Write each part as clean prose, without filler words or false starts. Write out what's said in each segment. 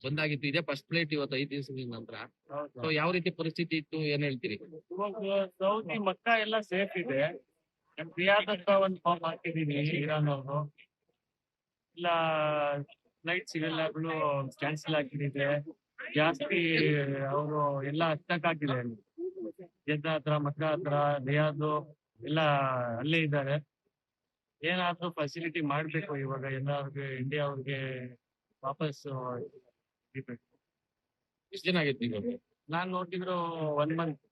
ಬಂದಾಗಿತ್ತು. ಇದೇ first flight ಇವತ್ತು 5 ದಿವಸದ ನಂತರ. ಹೌದಾ? ಸೊ ಯಾವ ರೀತಿ ಪರಿಸ್ಥಿತಿ ಇತ್ತು, ಏನ್ ಹೇಳ್ತೀರಿ? ಇವಾಗ ಸೌದಿ ಮಕ್ಕ ಎಲ್ಲ ಸೇಫ್ ಇದೆ. ರಿಯಾದ್ ಹತ್ರ ಒಂದು ಫಾರ್ಮ್ ಹಾಕಿದೀನಿ ಇರಾನ್ ಅವರು. ಇಲ್ಲ ಫ್ಲೈಟ್ ಸಿಗಲ್ಲಾಗ್ಲು ಕ್ಯಾನ್ಸಲ್ ಆಗಿದೆ. ಜಾಸ್ತಿ ಅವರು ಎಲ್ಲ ಹತ್ತಕ್ಕಾಗಿದೆ. ಜೆದ್ದ ಹತ್ರ, ಮಕ್ಕ ಹತ್ರ, ರಿಯಾದ್ ಎಲ್ಲ ಅಲ್ಲೇ ಇದ್ದಾರೆ. ಏನಾದ್ರೂ ಫೆಸಿಲಿಟಿ ಮಾಡ್ಬೇಕು ಇವಾಗ ಎಲ್ಲಾರ್ಗೆ, ಇಂಡಿಯಾ ಅವ್ರಿಗೆ ವಾಪಸ್ ಇರ್ಬೇಕು. ಎಷ್ಟು ಜನ ಆಗಿತ್ತು ಇವಾಗ? ನಾನ್ ನೋಡಿದ್ರು 1 ಮಂತ್.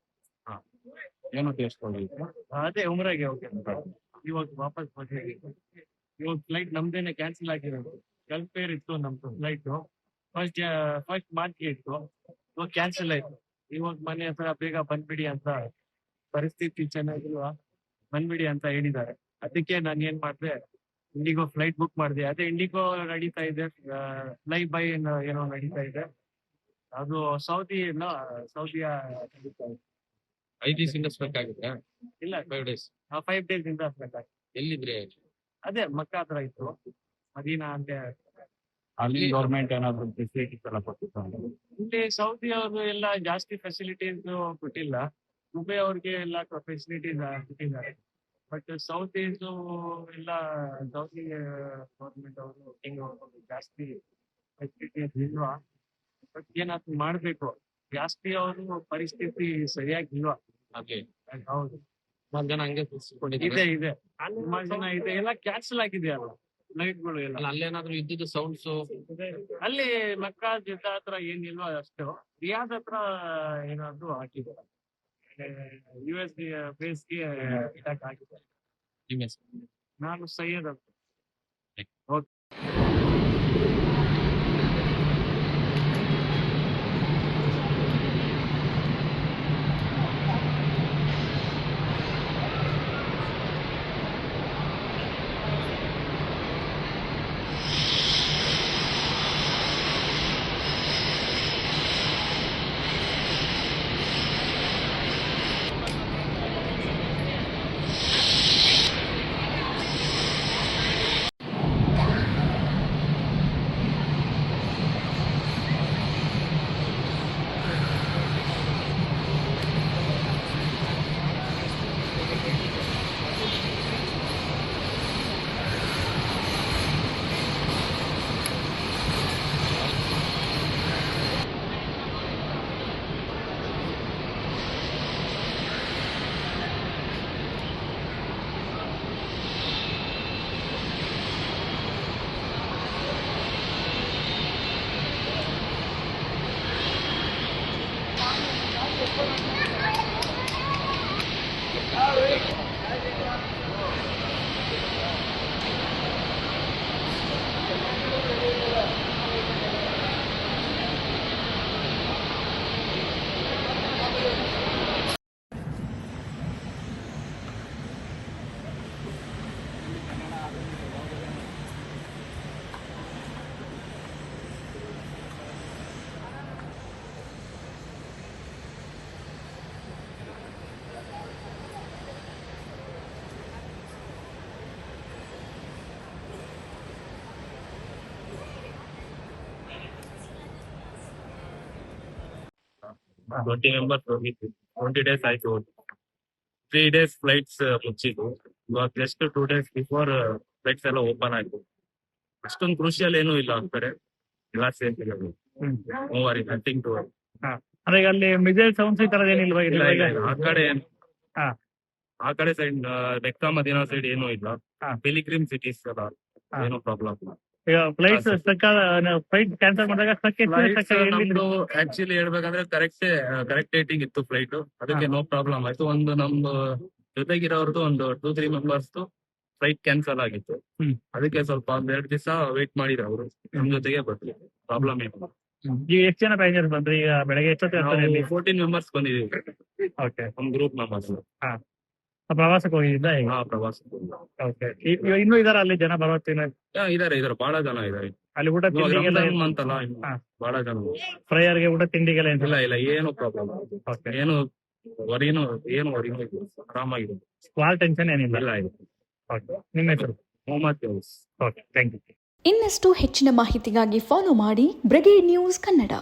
ಏನು ಟೇಸ್ಟ್ ಹೋಗಿತ್ತು? ಅದೇ ಉಮ್ರಾಗೆ ಇವಾಗ ವಾಪಸ್ ಬಂದಿದ್ದೀವಿ. ಇವಾಗ ಫ್ಲೈಟ್ ನಮ್ದೇನೆ ಕ್ಯಾನ್ಸಲ್ ಆಗಿರೋದು. ಗಲ್ಫ್ ಏರ್ ಇತ್ತು ನಮ್ದು ಫ್ಲೈಟ್. ಫಸ್ಟ್ ಮಾರ್ಚ್ಗೆ ಇತ್ತು, ಇವಾಗ ಕ್ಯಾನ್ಸಲ್ ಆಯ್ತು. ಇವಾಗ ಮನೆ ಹತ್ರ ಬೇಗ ಬಂದ್ಬಿಡಿ ಅಂತ, ಪರಿಸ್ಥಿತಿ ಚೆನ್ನಾಗಿಲ್ವಾ, ಬಂದ್ಬಿಡಿ ಅಂತ ಹೇಳಿದ್ದಾರೆ. ಅದಕ್ಕೆ ನಾನು ಏನ್ ಮಾಡಿದೆ, ಇಂಡಿಗೋ ಫ್ಲೈಟ್ ಬುಕ್ ಮಾಡಿದೆ. ಅದೇ ಇಂಡಿಗೋ ನಡೀತಾ ಇದೆ, ಫ್ಲೈ ಬೈ ಏನೋ ನಡೀತಾ ಇದೆ. ಅದು ಸೌದಿಯ ನಡೀತಾ ಇದೆ. 5 ದಿವಸದಿಂದ ಸ್ಪೆಕ್ ಆಗುತ್ತೆ? ಇಲ್ಲ, 5 days. 5 days ಇಂದ ಸ್ಪೆಕ್. ಎಲ್ಲಿದ್ರೆ? ಅದೇ ಮಕ್ಕ ಹತ್ರ ಇತ್ತು, ಮದೀನಾ ಅಂತ. ಅಲ್ಲಿ ಗೌರ್ಮೆಂಟ್ ಏನಾದ್ರು ಫೆಸಿಲಿಟೀಸ್ ಎಲ್ಲ ಕೊಟ್ಟಿತ್ತು? ಇಲ್ಲಿ ಸೌದಿ ಅವರು ಎಲ್ಲ ಜಾಸ್ತಿ ಫೆಸಿಲಿಟೀಸ್ ಕೊಟ್ಟಿಲ್ಲ. ದುಬೈ ಅವ್ರಿಗೆ ಎಲ್ಲ ಫೆಸಿಲಿಟೀಸ್ ಕೊಟ್ಟಿದ್ದಾರೆ. ಬಟ್ ಸೌದೀಸ್ ಎಲ್ಲ ಸೌದಿ ಗೌರ್ಮೆಂಟ್ ಅವರು, ಕಿಂಗ್ ಅವರು ಜಾಸ್ತಿ ಫೆಸಿಲಿಟೀಸ್ ಇಲ್ವಾ. ಬಟ್ ಏನಾದ್ರು ಮಾಡ್ಬೇಕು. ಜಾಸ್ತಿ ಅವರು ಪರಿಸ್ಥಿತಿ ಸರಿಯಾಗಿಲ್ವಾ. ಓಕೆ. ಹೌದು, ಸುಮಾರು ಜನ ಹಂಗೆ ಇದೆ ಸುಮಾರು ಜನ ಇದೆ. ಎಲ್ಲ ಕ್ಯಾನ್ಸಲ್ ಆಗಿದೆ ಅಲ್ಲ ಫ್ಲೈಟ್ಗಳು ಎಲ್ಲ. ಅಲ್ಲೇನಾದ್ರು ಇದ್ದಿದ್ದು ಸೌಂಡ್ಸ್? ಅಲ್ಲಿ ಮಕ್ಕಾ ಜಿದ್ದ ಹತ್ರ ಏನಿಲ್ವಾ ಅಷ್ಟು. ರಿಯಾದ್ ಹತ್ರ ಏನಾದ್ರು ಹಾಕಿದೆ, US ಬೇಸ್ಗೆ ಅಟ್ಯಾಕ್ ಆಗಿದೆ. ನಾನು ಸೈಯದ್ ಅಂತ. ಓಕೆ. ಟ್ವೆಂಟಿ ಮೆಂಬರ್ಸ್ ಹೋಗಿತ್ತು. 20 days ಆಯ್ತು. 3 days ಫ್ಲೈಟ್ಸ್ ಮುಚ್ಚಿದ್ದು. ಇವಾಗ ಜಸ್ಟ್ 2 days ಬಿಫೋರ್ ಫ್ಲೈಟ್ಸ್ ಎಲ್ಲ ಓಪನ್ ಆಯ್ತು. ಅಷ್ಟೊಂದು ಕ್ರೂಷಿಯಲ್ ಏನೂ ಇಲ್ಲ ಆ ಕಡೆ, ಎಲ್ಲ ಸೇಫ್ ಇದೆ. ಮೂವರಿ ನಥಿಂಗ್ ಟು. ಅಂದ್ರೆ ಈಗ ಅಲ್ಲಿ ಮಿಸೈಲ್ ಸೌಂಡ್ಸ್ ಈ ತರದ ಏನಿಲ್ವಾ? ಆ ಕಡೆ ಸೈಡ್ ಮೆಕ್ಕಾ ಮದೀನಾ ಸೈಡ್ ಏನೂ ಇಲ್ಲ. ಪಿಲಿಗ್ರಿಮ್ ಸಿಟೀಸ್ ಎಲ್ಲ ಏನೋ ಪ್ರಾಬ್ಲಮ್. ಈಗ ಫ್ಲೈಟ್ ಕ್ಯಾನ್ಸಲ್ ಮಾಡಿದಾಗ ನಮ್ದು ಆಕ್ಚುಲಿ ಹೇಳ್ಬೇಕಂದ್ರೆ ಕರೆಕ್ಟ್ ಡೇಟಿಂಗ್ ಇತ್ತು ಫ್ಲೈಟ್, ಅದಕ್ಕೆ ನೋ ಪ್ರಾಬ್ಲಮ್ ಆಯ್ತು. ಒಂದು ನಮ್ದು ಜೊತೆಗಿರೋರ್ದು ಒಂದು 2-3 ಮೆಂಬರ್ಸ್ ಫ್ಲೈಟ್ ಕ್ಯಾನ್ಸಲ್ ಆಗಿತ್ತು. ಅದಕ್ಕೆ ಸ್ವಲ್ಪ 2 ದಿವಸ ವೇಟ್ ಮಾಡಿದ್ರು ಅವರು, ನಮ್ ಜೊತೆಗೆ ಬರ್ತೀವಿ, ಪ್ರಾಬ್ಲಮ್ ಏನು. ಈಗ ಎಷ್ಟು ಜನ ಪ್ಯಾಸೆಂಜರ್ಸ್ ಬಂದ್ರಿ? ಈಗ ಬೆಳಗ್ಗೆ ಎಷ್ಟೊತ್ತು? 14 ಮೆಂಬರ್ಸ್ ಬಂದಿದ್ದೀವಿ. ಓಕೆ, ಒಂದು ಗ್ರೂಪ್ ಮೆಂಬರ್ಸ್. ಪ್ರವಾಸಕ್ಕೆ ಹೋಗಿದ್ದ? ಪ್ರವಾಸಕ್ಕೆ. ಓಕೆ, ಇನ್ನೂ ಇದಾರ ಅಲ್ಲಿ ಜನ ಬರೋತ್ತಿನ? ಇದಾರೆ ಬಹಳ ಜನ ಇದಾರೆ ಅಲ್ಲಿ. ಊಟ ಅಂತಲ್ಲ ಬಹಳ ಜನ. ಫ್ರೈಯರ್ಗೆ ಊಟ ತಿಂಡಿಗೆಲ್ಲ ಇಲ್ಲ ಏನು ಪ್ರಾಬ್ಲಮ್, ಏನು ವರಿನೂ ಆರಾಮಾಗಿದೆ. ಭಾಳ ಟೆನ್ಷನ್ ಏನಿಲ್ಲ. ಇಲ್ಲ. ಓಕೆ, ನಿಮ್ಮ ಹೆಸರು? Mohammed Ghaus. Okay thank you. ಇನ್ನಷ್ಟು ಹೆಚ್ಚಿನ ಮಾಹಿತಿಗಾಗಿ ಫಾಲೋ ಮಾಡಿ ಬ್ರಿಗೇಡ್ ನ್ಯೂಸ್ ಕನ್ನಡ.